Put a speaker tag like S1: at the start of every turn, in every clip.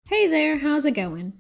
S1: Hey there, how's it going?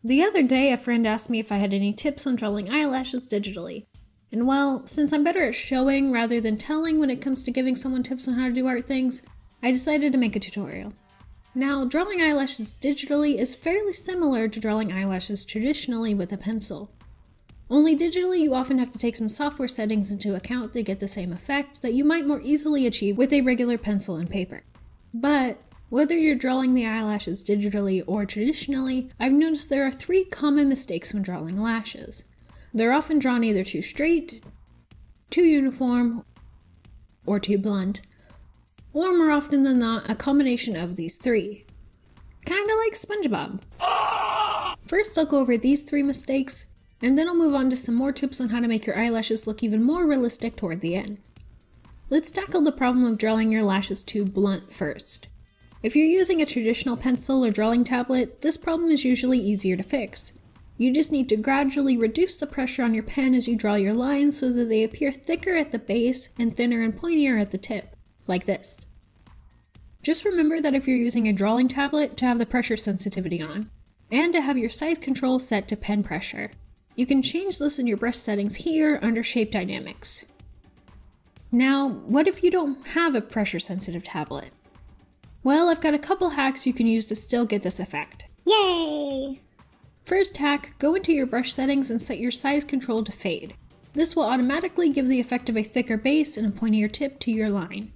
S1: The other day a friend asked me if I had any tips on drawing eyelashes digitally. And well, since I'm better at showing rather than telling when it comes to giving someone tips on how to do art things, I decided to make a tutorial. Now, drawing eyelashes digitally is fairly similar to drawing eyelashes traditionally with a pencil. Only digitally you often have to take some software settings into account to get the same effect that you might more easily achieve with a regular pencil and paper. But whether you're drawing the eyelashes digitally or traditionally, I've noticed there are three common mistakes when drawing lashes. They're often drawn either too straight, too uniform, or too blunt, or more often than not, a combination of these three. Kinda like SpongeBob. First, I'll go over these three mistakes, and then I'll move on to some more tips on how to make your eyelashes look even more realistic toward the end. Let's tackle the problem of drawing your lashes too blunt first. If you're using a traditional pencil or drawing tablet, this problem is usually easier to fix. You just need to gradually reduce the pressure on your pen as you draw your lines so that they appear thicker at the base and thinner and pointier at the tip, like this. Just remember that if you're using a drawing tablet, to have the pressure sensitivity on, and to have your size control set to pen pressure. You can change this in your brush settings here under Shape Dynamics. Now, what if you don't have a pressure sensitive tablet? Well, I've got a couple hacks you can use to still get this effect.
S2: Yay!
S1: First hack, go into your brush settings and set your size control to fade. This will automatically give the effect of a thicker base and a pointier tip to your line.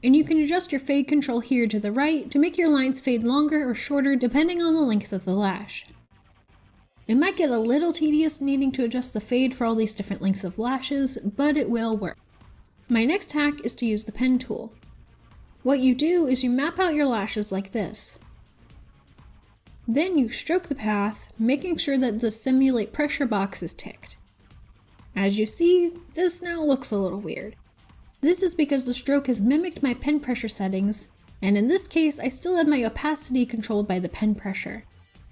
S1: And you can adjust your fade control here to the right to make your lines fade longer or shorter depending on the length of the lash. It might get a little tedious needing to adjust the fade for all these different lengths of lashes, but it will work. My next hack is to use the pen tool. What you do is you map out your lashes like this. Then you stroke the path, making sure that the simulate pressure box is ticked. As you see, this now looks a little weird. This is because the stroke has mimicked my pen pressure settings, and in this case I still had my opacity controlled by the pen pressure.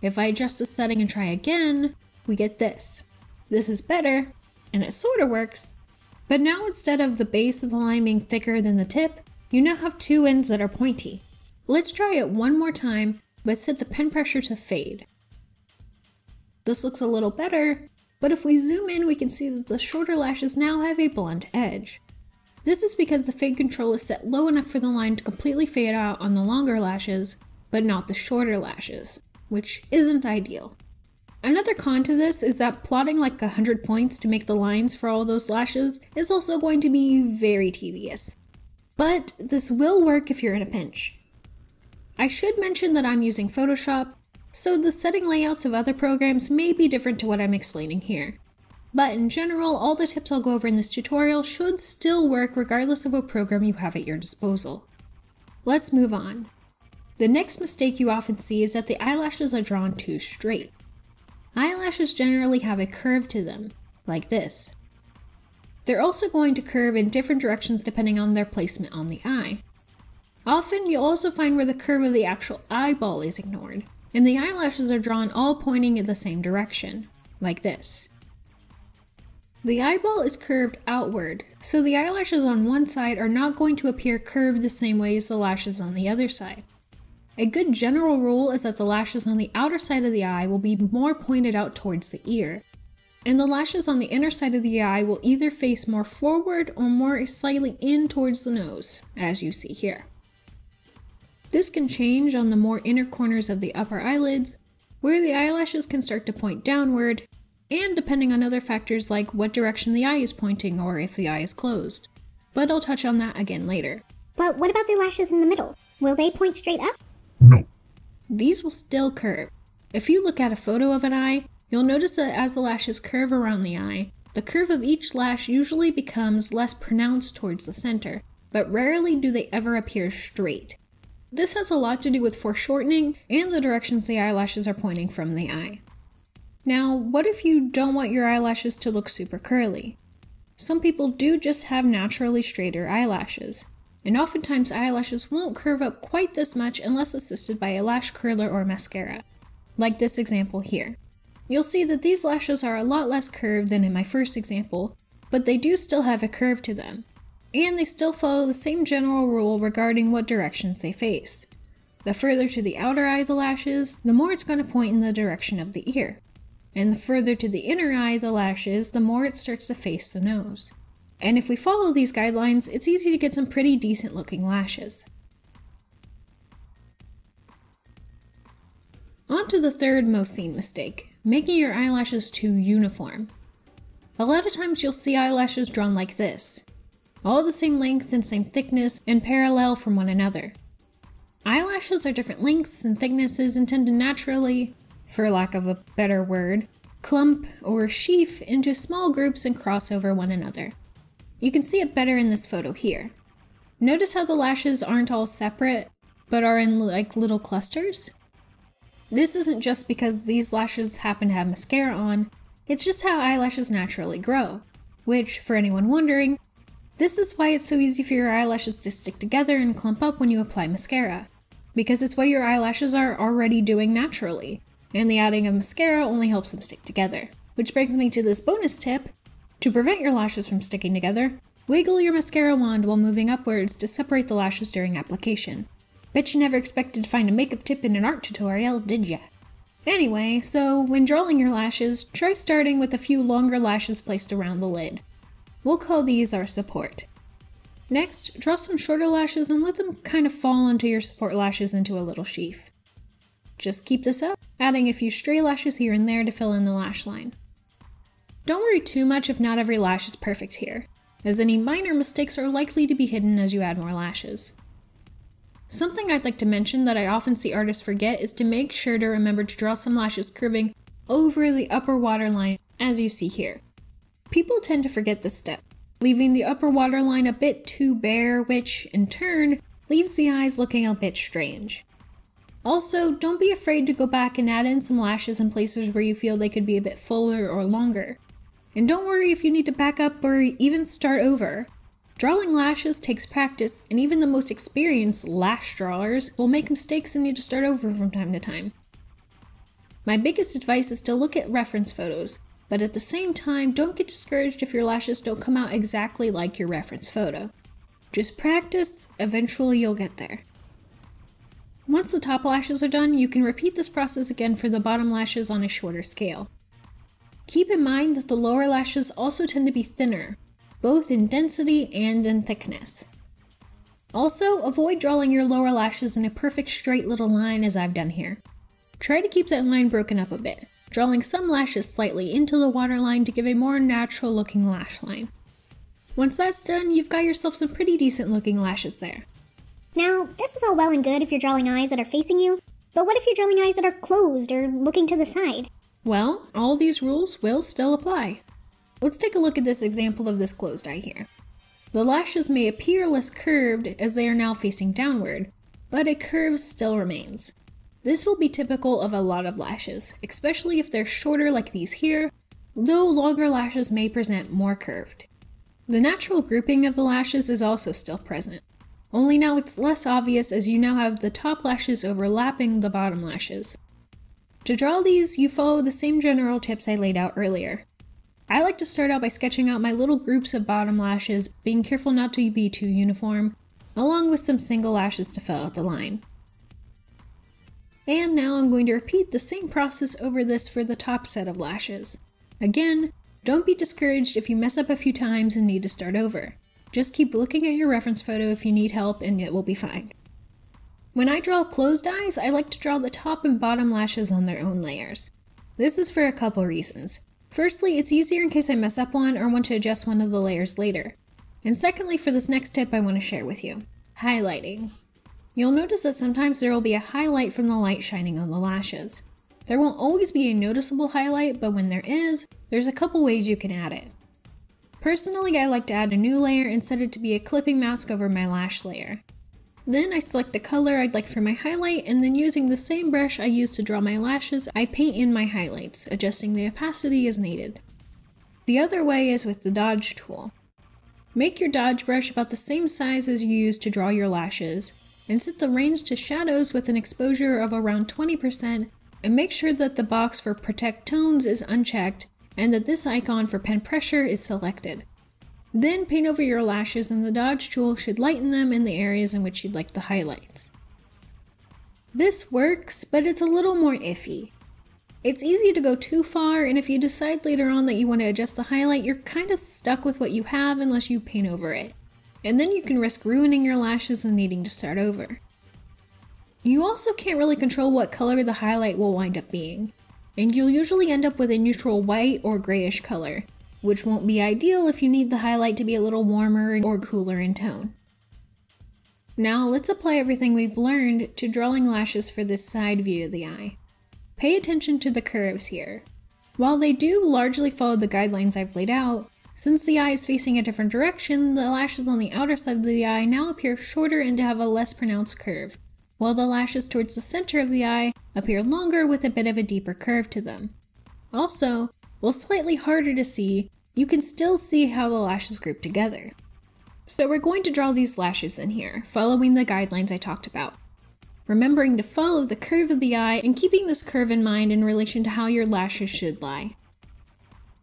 S1: If I adjust the setting and try again, we get this. This is better, and it sorta works, but now instead of the base of the line being thicker than the tip, you now have two ends that are pointy. Let's try it one more time, but set the pen pressure to fade. This looks a little better, but if we zoom in we can see that the shorter lashes now have a blunt edge. This is because the fade control is set low enough for the line to completely fade out on the longer lashes, but not the shorter lashes, which isn't ideal. Another con to this is that plotting like 100 points to make the lines for all those lashes is also going to be very tedious. But this will work if you're in a pinch. I should mention that I'm using Photoshop, so the setting layouts of other programs may be different to what I'm explaining here. But in general, all the tips I'll go over in this tutorial should still work regardless of what program you have at your disposal. Let's move on. The next mistake you often see is that the eyelashes are drawn too straight. Eyelashes generally have a curve to them, like this. They're also going to curve in different directions depending on their placement on the eye. Often you'll also find where the curve of the actual eyeball is ignored, and the eyelashes are drawn all pointing in the same direction, like this. The eyeball is curved outward, so the eyelashes on one side are not going to appear curved the same way as the lashes on the other side. A good general rule is that the lashes on the outer side of the eye will be more pointed out towards the ear, and the lashes on the inner side of the eye will either face more forward or more slightly in towards the nose, as you see here. This can change on the more inner corners of the upper eyelids, where the eyelashes can start to point downward, and depending on other factors like what direction the eye is pointing or if the eye is closed. But I'll touch on that again later.
S2: But what about the lashes in the middle? Will they point straight up?
S3: No.
S1: These will still curve. If you look at a photo of an eye, you'll notice that as the lashes curve around the eye, the curve of each lash usually becomes less pronounced towards the center, but rarely do they ever appear straight. This has a lot to do with foreshortening and the directions the eyelashes are pointing from the eye. Now, what if you don't want your eyelashes to look super curly? Some people do just have naturally straighter eyelashes, and oftentimes eyelashes won't curve up quite this much unless assisted by a lash curler or mascara, like this example here. You'll see that these lashes are a lot less curved than in my first example, but they do still have a curve to them, and they still follow the same general rule regarding what directions they face. The further to the outer eye the lash is, the more it's going to point in the direction of the ear. And the further to the inner eye the lash is, the more it starts to face the nose. And if we follow these guidelines, it's easy to get some pretty decent looking lashes. On to the third most seen mistake, making your eyelashes too uniform. A lot of times you'll see eyelashes drawn like this, all the same length and same thickness and parallel from one another. Eyelashes are different lengths and thicknesses and tend to naturally, for lack of a better word, clump or sheaf into small groups and cross over one another. You can see it better in this photo here. Notice how the lashes aren't all separate, but are in like little clusters? This isn't just because these lashes happen to have mascara on, it's just how eyelashes naturally grow, which, for anyone wondering, this is why it's so easy for your eyelashes to stick together and clump up when you apply mascara, because it's what your eyelashes are already doing naturally, and the adding of mascara only helps them stick together. Which brings me to this bonus tip. To prevent your lashes from sticking together, wiggle your mascara wand while moving upwards to separate the lashes during application. Bet you never expected to find a makeup tip in an art tutorial, did ya? Anyway, so when drawing your lashes, try starting with a few longer lashes placed around the lid. We'll call these our support. Next, draw some shorter lashes and let them kind of fall onto your support lashes into a little sheaf. Just keep this up, adding a few stray lashes here and there to fill in the lash line. Don't worry too much if not every lash is perfect here, as any minor mistakes are likely to be hidden as you add more lashes. Something I'd like to mention that I often see artists forget is to make sure to remember to draw some lashes curving over the upper waterline, as you see here. People tend to forget this step, leaving the upper waterline a bit too bare, which, in turn, leaves the eyes looking a bit strange. Also, don't be afraid to go back and add in some lashes in places where you feel they could be a bit fuller or longer. And don't worry if you need to back up or even start over. Drawing lashes takes practice, and even the most experienced lash drawers will make mistakes and need to start over from time to time. My biggest advice is to look at reference photos, but at the same time, don't get discouraged if your lashes don't come out exactly like your reference photo. Just practice, eventually you'll get there. Once the top lashes are done, you can repeat this process again for the bottom lashes on a shorter scale. Keep in mind that the lower lashes also tend to be thinner, both in density and in thickness. Also, avoid drawing your lower lashes in a perfect straight little line as I've done here. Try to keep that line broken up a bit, drawing some lashes slightly into the waterline to give a more natural looking lash line. Once that's done, you've got yourself some pretty decent looking lashes there.
S2: Now, this is all well and good if you're drawing eyes that are facing you, but what if you're drawing eyes that are closed or looking to the side?
S1: Well, all these rules will still apply. Let's take a look at this example of this closed eye here. The lashes may appear less curved as they are now facing downward, but a curve still remains. This will be typical of a lot of lashes, especially if they're shorter like these here, though longer lashes may present more curved. The natural grouping of the lashes is also still present, only now it's less obvious as you now have the top lashes overlapping the bottom lashes. To draw these, you follow the same general tips I laid out earlier. I like to start out by sketching out my little groups of bottom lashes, being careful not to be too uniform, along with some single lashes to fill out the line. And now I'm going to repeat the same process over this for the top set of lashes. Again, don't be discouraged if you mess up a few times and need to start over. Just keep looking at your reference photo if you need help and it will be fine. When I draw closed eyes, I like to draw the top and bottom lashes on their own layers. This is for a couple reasons. Firstly, it's easier in case I mess up one or want to adjust one of the layers later. And secondly, for this next tip I want to share with you, highlighting. You'll notice that sometimes there will be a highlight from the light shining on the lashes. There won't always be a noticeable highlight, but when there is, there's a couple ways you can add it. Personally, I like to add a new layer and set it to be a clipping mask over my lash layer. Then I select the color I'd like for my highlight, and then using the same brush I used to draw my lashes, I paint in my highlights, adjusting the opacity as needed. The other way is with the dodge tool. Make your dodge brush about the same size as you used to draw your lashes, and set the range to shadows with an exposure of around 20%, and make sure that the box for Protect Tones is unchecked, and that this icon for pen pressure is selected. Then paint over your lashes and the dodge tool should lighten them in the areas in which you'd like the highlights. This works, but it's a little more iffy. It's easy to go too far, and if you decide later on that you want to adjust the highlight, you're kind of stuck with what you have unless you paint over it. And then you can risk ruining your lashes and needing to start over. You also can't really control what color the highlight will wind up being, and you'll usually end up with a neutral white or grayish color, which won't be ideal if you need the highlight to be a little warmer or cooler in tone. Now let's apply everything we've learned to drawing lashes for this side view of the eye. Pay attention to the curves here. While they do largely follow the guidelines I've laid out, since the eye is facing a different direction, the lashes on the outer side of the eye now appear shorter and to have a less pronounced curve, while the lashes towards the center of the eye appear longer with a bit of a deeper curve to them. Also, while slightly harder to see, you can still see how the lashes group together. So we're going to draw these lashes in here, following the guidelines I talked about. Remembering to follow the curve of the eye and keeping this curve in mind in relation to how your lashes should lie.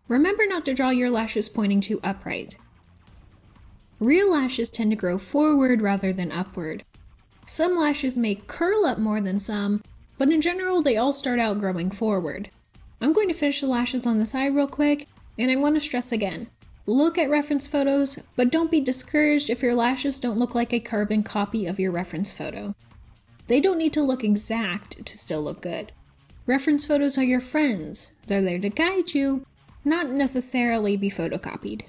S1: Remember not to draw your lashes pointing too upright. Real lashes tend to grow forward rather than upward. Some lashes may curl up more than some, but in general they all start out growing forward. I'm going to finish the lashes on the side real quick, and I want to stress again, look at reference photos, but don't be discouraged if your lashes don't look like a carbon copy of your reference photo. They don't need to look exact to still look good. Reference photos are your friends. They're there to guide you, not necessarily be photocopied.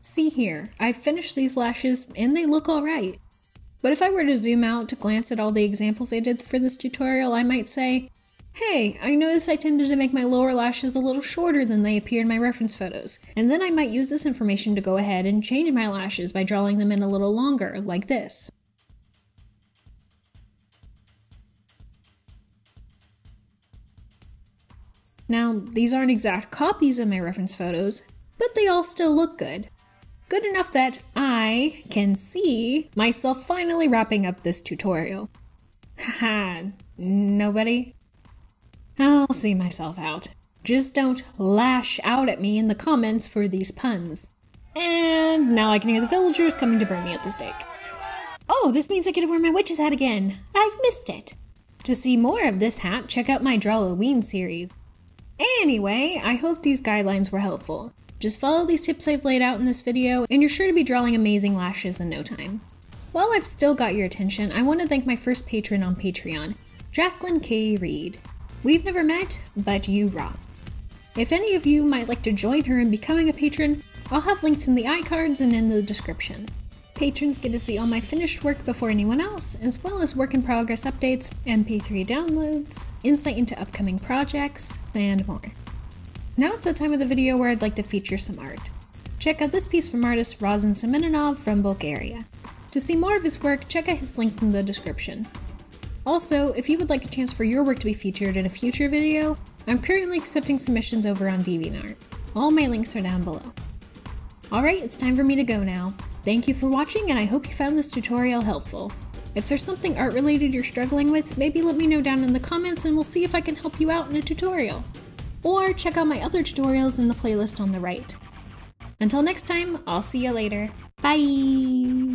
S1: See here, I've finished these lashes and they look alright. But if I were to zoom out to glance at all the examples I did for this tutorial, I might say, hey, I noticed I tended to make my lower lashes a little shorter than they appear in my reference photos, and then I might use this information to go ahead and change my lashes by drawing them in a little longer, like this. Now, these aren't exact copies of my reference photos, but they all still look good. Good enough that I can see myself finally wrapping up this tutorial. Haha, nobody? I'll see myself out. Just don't lash out at me in the comments for these puns. And now I can hear the villagers coming to burn me at the stake. Oh, this means I get to wear my witch's hat again. I've missed it. To see more of this hat, check out my Drawloween series. Anyway, I hope these guidelines were helpful. Just follow these tips I've laid out in this video, and you're sure to be drawing amazing lashes in no time. While I've still got your attention, I want to thank my first patron on Patreon, Jacqueline K. Reed. We've never met, but you rock. If any of you might like to join her in becoming a patron, I'll have links in the iCards and in the description. Patrons get to see all my finished work before anyone else, as well as work in progress updates, MP3 downloads, insight into upcoming projects, and more. Now it's the time of the video where I'd like to feature some art. Check out this piece from artist Razin Semenov from Bulgaria. To see more of his work, check out his links in the description. Also, if you would like a chance for your work to be featured in a future video, I'm currently accepting submissions over on DeviantArt. All my links are down below. Alright, it's time for me to go now. Thank you for watching, and I hope you found this tutorial helpful. If there's something art related you're struggling with, maybe let me know down in the comments and we'll see if I can help you out in a tutorial. Or check out my other tutorials in the playlist on the right. Until next time, I'll see you later. Bye!